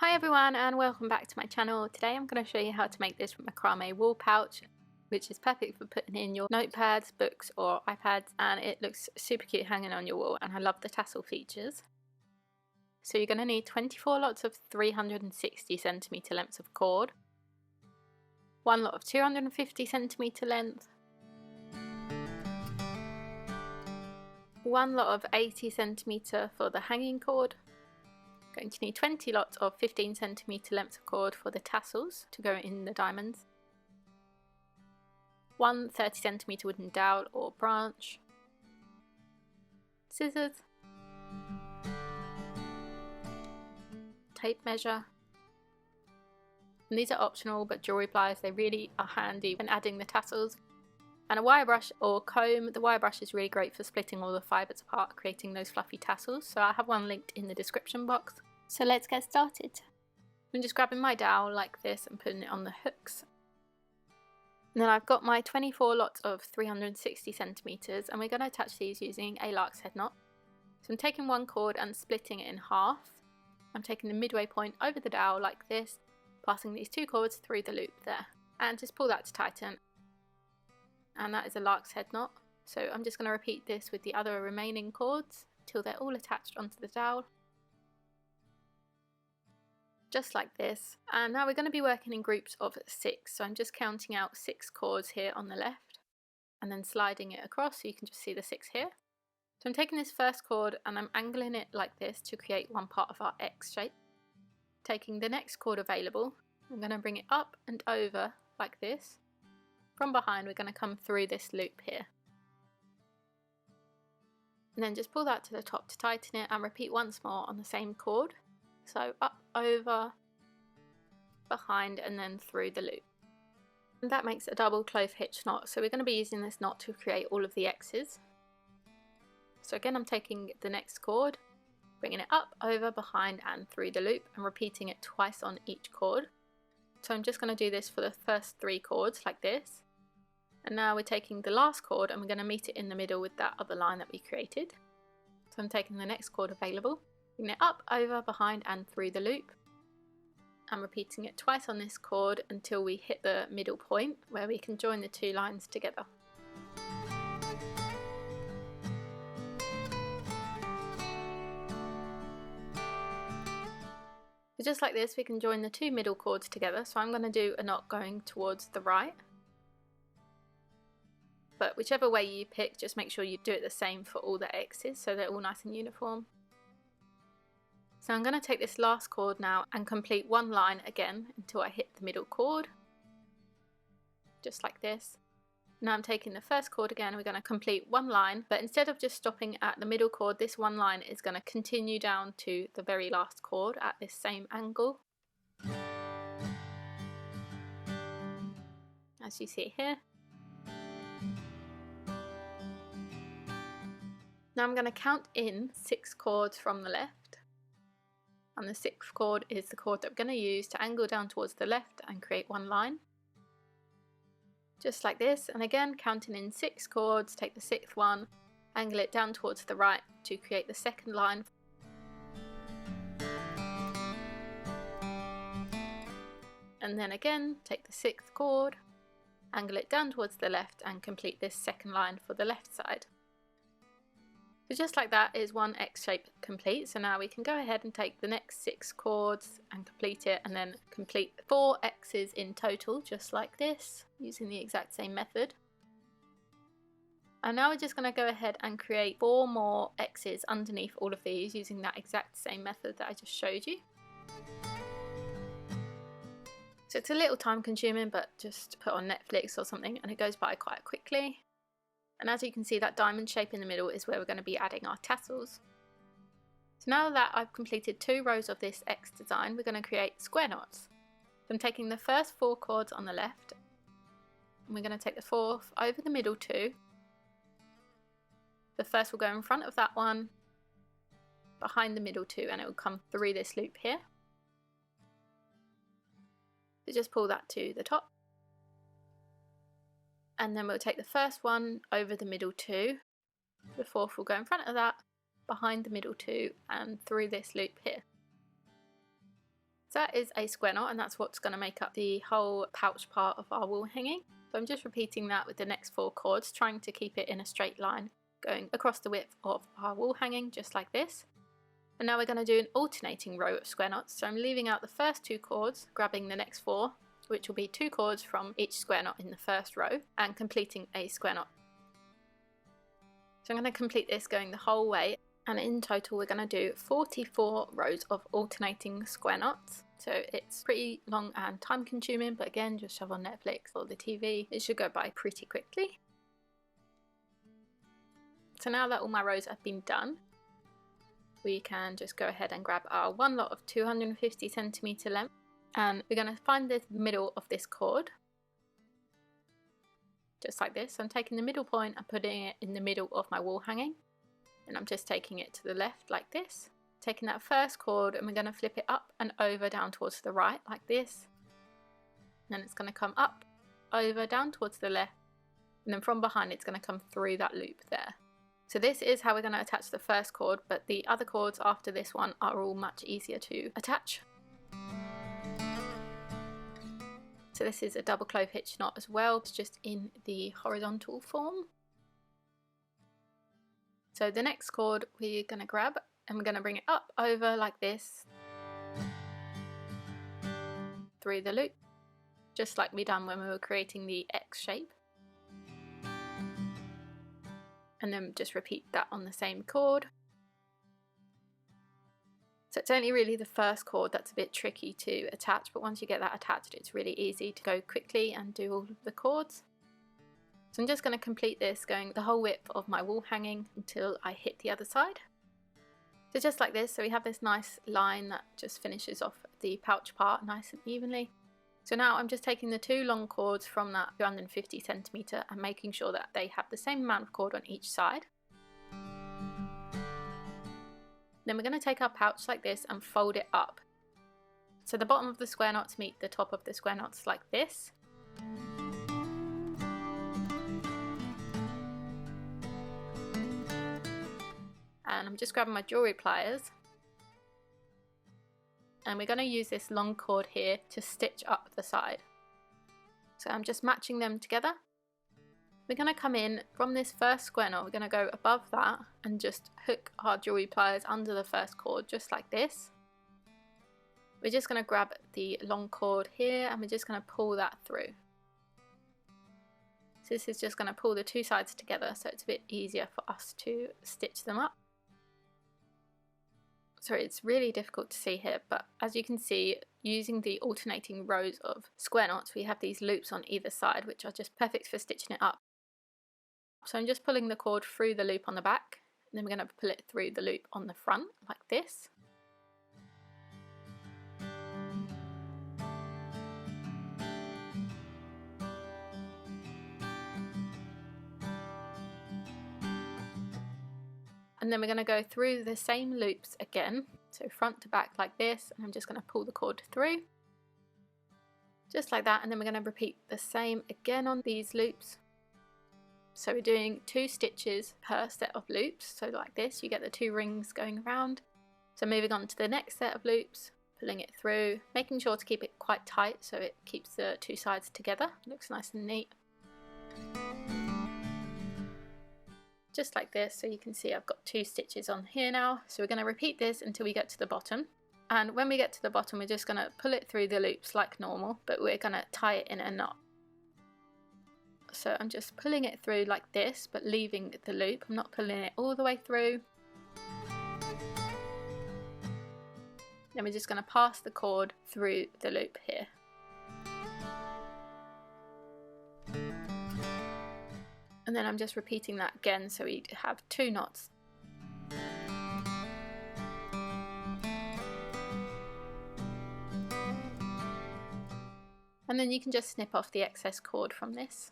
Hi everyone and welcome back to my channel. Today I'm going to show you how to make this macrame wall pouch, which is perfect for putting in your notepads, books or iPads, and it looks super cute hanging on your wall, and I love the tassel features. So you're going to need 24 lots of 360cm lengths of cord, one lot of 250cm length, one lot of 80cm for the hanging cord. Going to need 20 lots of 15cm lengths of cord for the tassels to go in the diamonds, one 30cm wooden dowel or branch, scissors, tape measure, and these are optional but jewelry pliers, they really are handy when adding the tassels, and a wire brush or comb. The wire brush is really great for splitting all the fibres apart, creating those fluffy tassels, so I have one linked in the description box. So let's get started. I'm just grabbing my dowel like this and putting it on the hooks. And then I've got my 24 lots of 360cm, and we're going to attach these using a lark's head knot. So I'm taking one cord and splitting it in half. I'm taking the midway point over the dowel like this, passing these two cords through the loop there, and just pull that to tighten. And that is a lark's head knot. So I'm just going to repeat this with the other remaining cords till they're all attached onto the dowel. Just like this. And now we're going to be working in groups of 6, so I'm just counting out 6 cords here on the left and then sliding it across so you can just see the 6 here. So I'm taking this first cord and I'm angling it like this to create one part of our X shape. Taking the next cord available, I'm going to bring it up and over like this. From behind we're going to come through this loop here. And then just pull that to the top to tighten it and repeat once more on the same cord. So up, over, behind and then through the loop. And that makes a double clove hitch knot, so we're going to be using this knot to create all of the X's. So again I'm taking the next cord, bringing it up, over, behind and through the loop and repeating it twice on each cord. So I'm just going to do this for the first 3 cords like this. And now we're taking the last cord and we're going to meet it in the middle with that other line that we created. So I'm taking the next cord available, bringing it up, over, behind and through the loop. And repeating it twice on this cord until we hit the middle point where we can join the 2 lines together. So just like this we can join the 2 middle cords together, so I'm going to do a knot going towards the right. But whichever way you pick, just make sure you do it the same for all the X's so they're all nice and uniform. So I'm going to take this last cord now and complete one line again until I hit the middle cord. Just like this. Now I'm taking the first cord again, we're going to complete one line, but instead of just stopping at the middle cord, this one line is going to continue down to the very last cord at this same angle. As you see here. Now I'm going to count in 6 cords from the left, and the 6th cord is the cord that we're going to use to angle down towards the left and create one line. Just like this, and again counting in 6 cords, take the 6th one, angle it down towards the right to create the 2nd line. And then again take the 6th cord, angle it down towards the left and complete this 2nd line for the left side. So just like that is one X shape complete. So now we can go ahead and take the next 6 cords and complete it, and then complete 4 X's in total, just like this, using the exact same method. And now we're just going to go ahead and create 4 more X's underneath all of these using that exact same method that I just showed you. So it's a little time consuming, but just put on Netflix or something and it goes by quite quickly. And as you can see, that diamond shape in the middle is where we're going to be adding our tassels. So now that I've completed 2 rows of this X design, we're going to create square knots. So I'm taking the first 4 cords on the left, and we're going to take the 4th over the middle 2. The first will go in front of that one, behind the middle 2, and it will come through this loop here. So just pull that to the top. And then we'll take the first one over the middle 2, the 4th will go in front of that, behind the middle 2 and through this loop here. So that is a square knot, and that's what's going to make up the whole pouch part of our wall hanging. So I'm just repeating that with the next 4 cords, trying to keep it in a straight line going across the width of our wall hanging, just like this. And now we're going to do an alternating row of square knots. So I'm leaving out the first 2 cords, grabbing the next 4, which will be 2 cords from each square knot in the first row, and completing a square knot. So I'm going to complete this going the whole way, and in total we're going to do 44 rows of alternating square knots. So it's pretty long and time consuming, but again, just shove on Netflix or the TV, it should go by pretty quickly. So now that all my rows have been done, we can just go ahead and grab our one lot of 250 centimeter length, and we're going to find the middle of this cord, just like this. So I'm taking the middle point and putting it in the middle of my wall hanging, and I'm just taking it to the left like this, taking that first cord, and we're going to flip it up and over down towards the right like this, and then it's going to come up, over, down towards the left, and then from behind it's going to come through that loop there. So this is how we're going to attach the first cord, but the other cords after this one are all much easier to attach. So this is a double clove hitch knot as well, it's just in the horizontal form. So the next cord we're going to grab, and we're going to bring it up over like this through the loop, just like we done when we were creating the X shape. And then just repeat that on the same cord. So it's only really the first cord that's a bit tricky to attach, but once you get that attached, it's really easy to go quickly and do all of the cords. So I'm just going to complete this going the whole width of my wall hanging until I hit the other side. So just like this, so we have this nice line that just finishes off the pouch part nice and evenly. So now I'm just taking the 2 long cords from that 250 centimeter and making sure that they have the same amount of cord on each side. Then we're going to take our pouch like this and fold it up. So the bottom of the square knots meet the top of the square knots like this. And I'm just grabbing my jewellery pliers. And we're going to use this long cord here to stitch up the side. So I'm just matching them together. We're going to come in from this first square knot, we're going to go above that and just hook our jewellery pliers under the first cord, just like this. We're just going to grab the long cord here and we're just going to pull that through. So this is just going to pull the 2 sides together, so it's a bit easier for us to stitch them up. Sorry, it's really difficult to see here, but as you can see, using the alternating rows of square knots, we have these loops on either side, which are just perfect for stitching it up. So I'm just pulling the cord through the loop on the back, and then we're going to pull it through the loop on the front, like this. And then we're going to go through the same loops again, so front to back like this, and I'm just going to pull the cord through, just like that, and then we're going to repeat the same again on these loops. So we're doing 2 stitches per set of loops, so like this, you get the 2 rings going around. So moving on to the next set of loops, pulling it through, making sure to keep it quite tight so it keeps the 2 sides together, looks nice and neat. Just like this, so you can see I've got 2 stitches on here now. So we're going to repeat this until we get to the bottom, and when we get to the bottom we're just going to pull it through the loops like normal, but we're going to tie it in a knot. So I'm just pulling it through like this, but leaving the loop, I'm not pulling it all the way through. Then we're just going to pass the cord through the loop here. And then I'm just repeating that again, so we have 2 knots. And then you can just snip off the excess cord from this.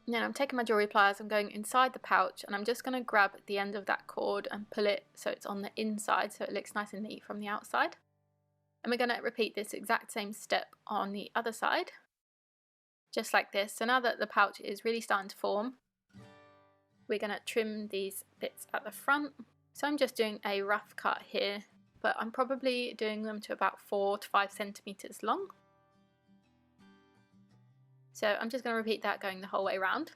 And then I'm taking my jewellery pliers, I'm going inside the pouch, and I'm just going to grab the end of that cord and pull it so it's on the inside, so it looks nice and neat from the outside. And we're going to repeat this exact same step on the other side. Just like this. So now that the pouch is really starting to form, we're going to trim these bits at the front. So I'm just doing a rough cut here, but I'm probably doing them to about 4 to 5 centimeters long. So I'm just going to repeat that going the whole way around.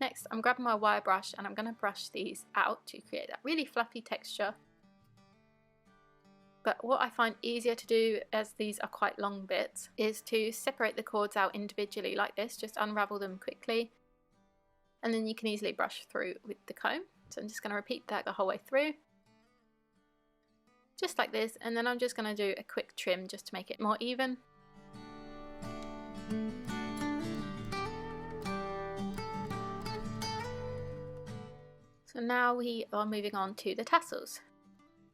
Next, I'm grabbing my wire brush and I'm going to brush these out to create that really fluffy texture. But what I find easier to do, as these are quite long bits, is to separate the cords out individually like this, just unravel them quickly, and then you can easily brush through with the comb. So I'm just going to repeat that the whole way through, just like this, and then I'm just going to do a quick trim just to make it more even. So now we are moving on to the tassels.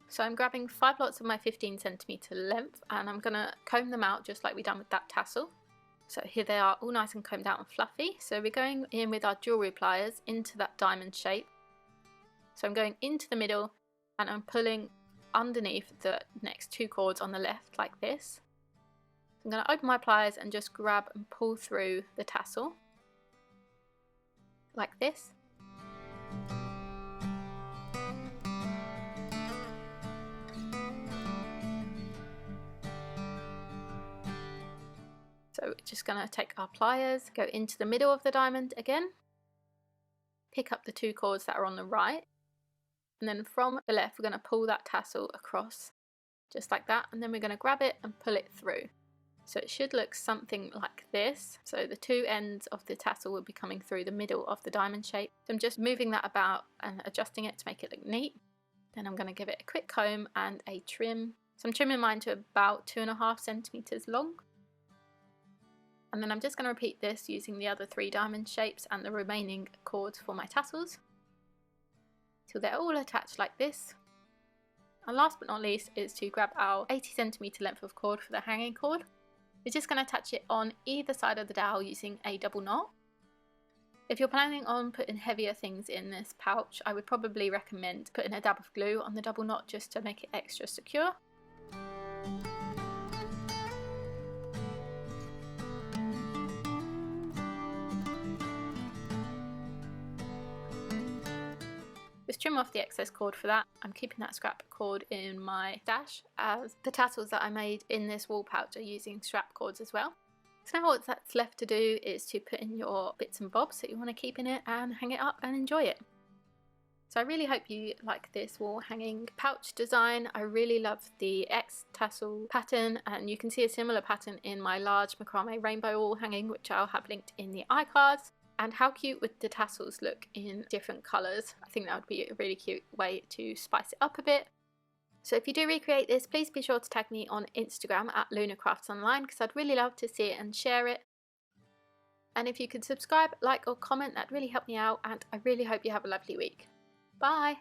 So I'm grabbing 5 lots of my 15 centimeter length and I'm going to comb them out just like we done with that tassel. So here they are, all nice and combed out and fluffy. So we're going in with our jewellery pliers into that diamond shape. So I'm going into the middle and I'm pulling underneath the next 2 cords on the left like this. So I'm going to open my pliers and just grab and pull through the tassel like this. So we're just going to take our pliers, go into the middle of the diamond again, pick up the 2 cords that are on the right, and then from the left we're going to pull that tassel across just like that, and then we're going to grab it and pull it through. So it should look something like this. So the 2 ends of the tassel will be coming through the middle of the diamond shape. So I'm just moving that about and adjusting it to make it look neat. Then I'm going to give it a quick comb and a trim. So I'm trimming mine to about 2.5 centimeters long. And then I'm just going to repeat this using the other 3 diamond shapes and the remaining cords for my tassels till they're all attached like this. And last but not least is to grab our 80 centimeter length of cord for the hanging cord. We're just going to attach it on either side of the dowel using a double knot. If you're planning on putting heavier things in this pouch, I would probably recommend putting a dab of glue on the double knot just to make it extra secure. Just trim off the excess cord for that. I'm keeping that scrap cord in my stash, as the tassels that I made in this wall pouch are using scrap cords as well. So now what's that's left to do is to put in your bits and bobs that you want to keep in it and hang it up and enjoy it. So I really hope you like this wall hanging pouch design. I really love the X tassel pattern, and you can see a similar pattern in my large macrame rainbow wall hanging, which I'll have linked in the iCards. And how cute would the tassels look in different colours? I think that would be a really cute way to spice it up a bit. So if you do recreate this, please be sure to tag me on Instagram at LunaCraftsOnline, because I'd really love to see it and share it. And if you could subscribe, like or comment, that'd really help me out, and I really hope you have a lovely week. Bye!